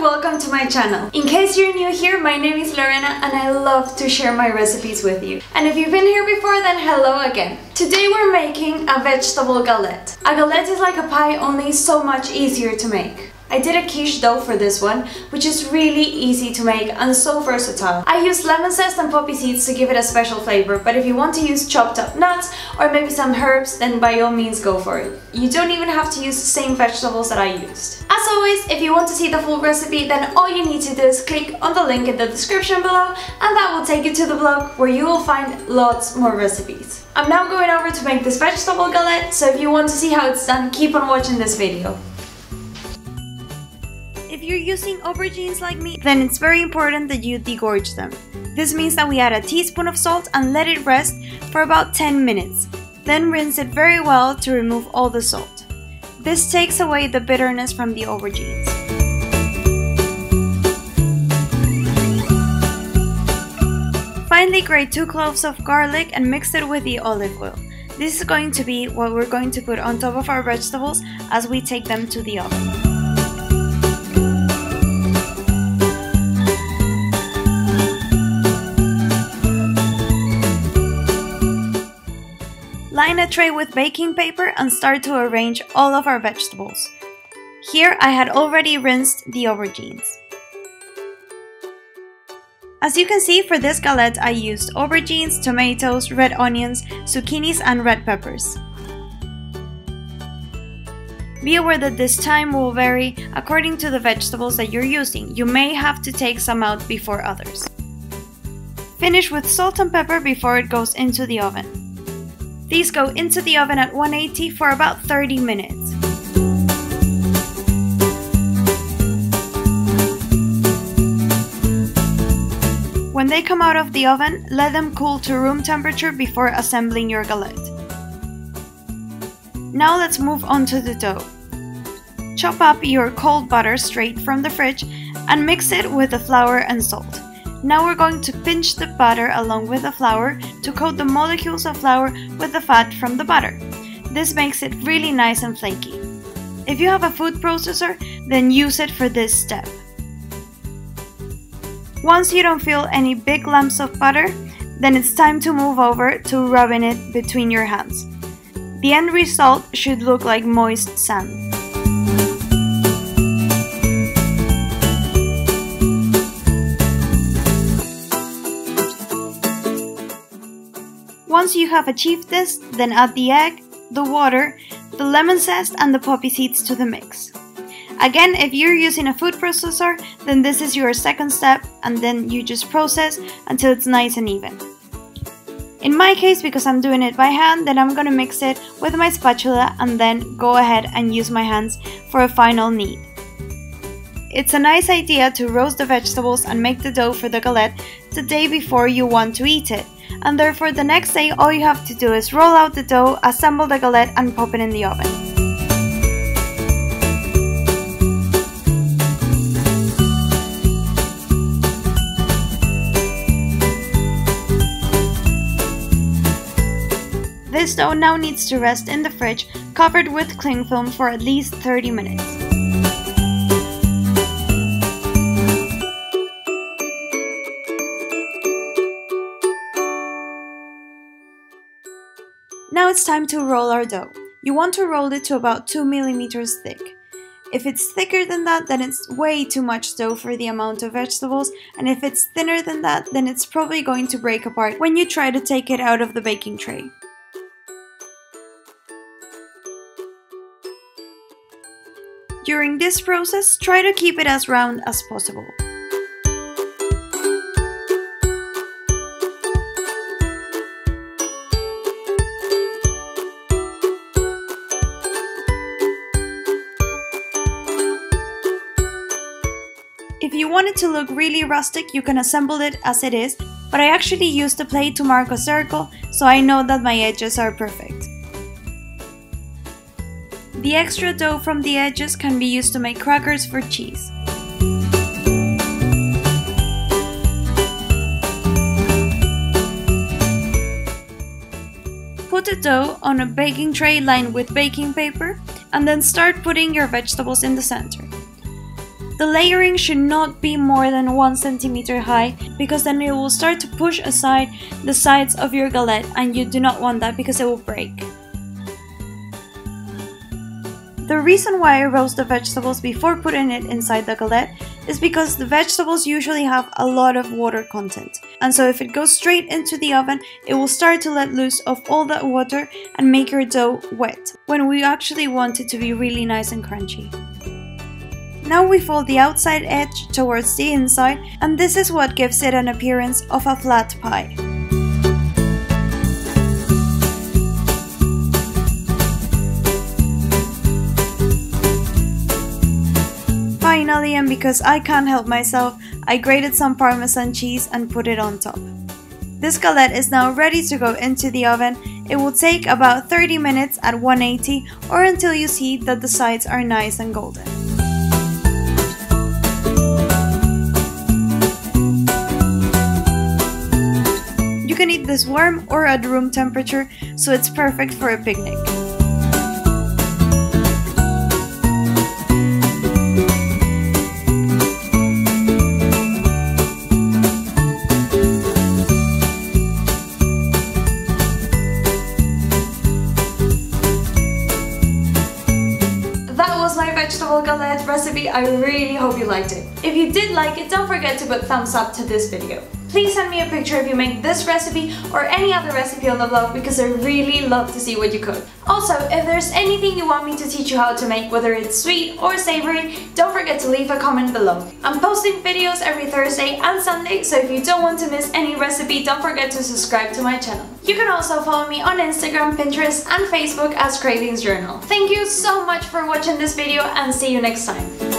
welcome to my channel. In case you're new here, my name is Lorena and I love to share my recipes with you. And if you've been here before, then hello again. Today we're making a vegetable galette. A galette is like a pie, only so much easier to make. I did a quiche dough for this one, which is really easy to make and so versatile. I used lemon zest and poppy seeds to give it a special flavor, but if you want to use chopped up nuts or maybe some herbs, then by all means go for it. You don't even have to use the same vegetables that I used. As always, if you want to see the full recipe, then all you need to do is click on the link in the description below and that will take you to the blog where you will find lots more recipes. I'm now going over to make this vegetable galette, so if you want to see how it's done, keep on watching this video. If you're using aubergines like me, then it's very important that you degorge them. This means that we add a teaspoon of salt and let it rest for about 10 minutes. Then rinse it very well to remove all the salt. This takes away the bitterness from the aubergines. Finally, grate 2 cloves of garlic and mix it with the olive oil. This is going to be what we're going to put on top of our vegetables as we take them to the oven. Line a tray with baking paper and start to arrange all of our vegetables. Here I had already rinsed the aubergines. As you can see, for this galette I used aubergines, tomatoes, red onions, zucchinis and red peppers. Be aware that this time will vary according to the vegetables that you're using. You may have to take some out before others. Finish with salt and pepper before it goes into the oven. These go into the oven at 180 for about 30 minutes. When they come out of the oven, let them cool to room temperature before assembling your galette. Now let's move on to the dough. Chop up your cold butter straight from the fridge and mix it with the flour and salt. Now we're going to pinch the butter along with the flour to coat the molecules of flour with the fat from the butter. This makes it really nice and flaky. If you have a food processor, then use it for this step. Once you don't feel any big lumps of butter, then it's time to move over to rubbing it between your hands. The end result should look like moist sand. Once you have achieved this, then add the egg, the water, the lemon zest and the poppy seeds to the mix. Again, if you're using a food processor, then this is your second step and then you just process until it's nice and even. In my case, because I'm doing it by hand, then I'm gonna mix it with my spatula and then go ahead and use my hands for a final knead. It's a nice idea to roast the vegetables and make the dough for the galette the day before you want to eat it. And therefore the next day all you have to do is roll out the dough, assemble the galette and pop it in the oven. This dough now needs to rest in the fridge, covered with cling film for at least 30 minutes. Now it's time to roll our dough. You want to roll it to about 2 millimeters thick. If it's thicker than that, then it's way too much dough for the amount of vegetables, and if it's thinner than that, then it's probably going to break apart when you try to take it out of the baking tray. During this process, try to keep it as round as possible. If you want it to look really rustic, you can assemble it as it is, but I actually used a plate to mark a circle, so I know that my edges are perfect. The extra dough from the edges can be used to make crackers for cheese. Put the dough on a baking tray lined with baking paper and then start putting your vegetables in the center. The layering should not be more than 1 centimeter high, because then it will start to push aside the sides of your galette, and you do not want that because it will break. The reason why I roast the vegetables before putting it inside the galette is because the vegetables usually have a lot of water content, and so if it goes straight into the oven, it will start to let loose of all that water and make your dough wet, when we actually want it to be really nice and crunchy. Now we fold the outside edge towards the inside, and this is what gives it an appearance of a flat pie. Finally, and because I can't help myself, I grated some Parmesan cheese and put it on top. This galette is now ready to go into the oven. It will take about 30 minutes at 180 or until you see that the sides are nice and golden. You can eat this warm or at room temperature, so it's perfect for a picnic. Vegetable galette recipe. I really hope you liked it. If you did like it, don't forget to put thumbs up to this video. Please send me a picture if you make this recipe or any other recipe on the blog, because I really love to see what you cook. Also, if there's anything you want me to teach you how to make, whether it's sweet or savory, don't forget to leave a comment below. I'm posting videos every Thursday and Sunday, so if you don't want to miss any recipe, don't forget to subscribe to my channel. You can also follow me on Instagram, Pinterest and Facebook as Cravings Journal. Thank you so much for watching this video, and see you next time.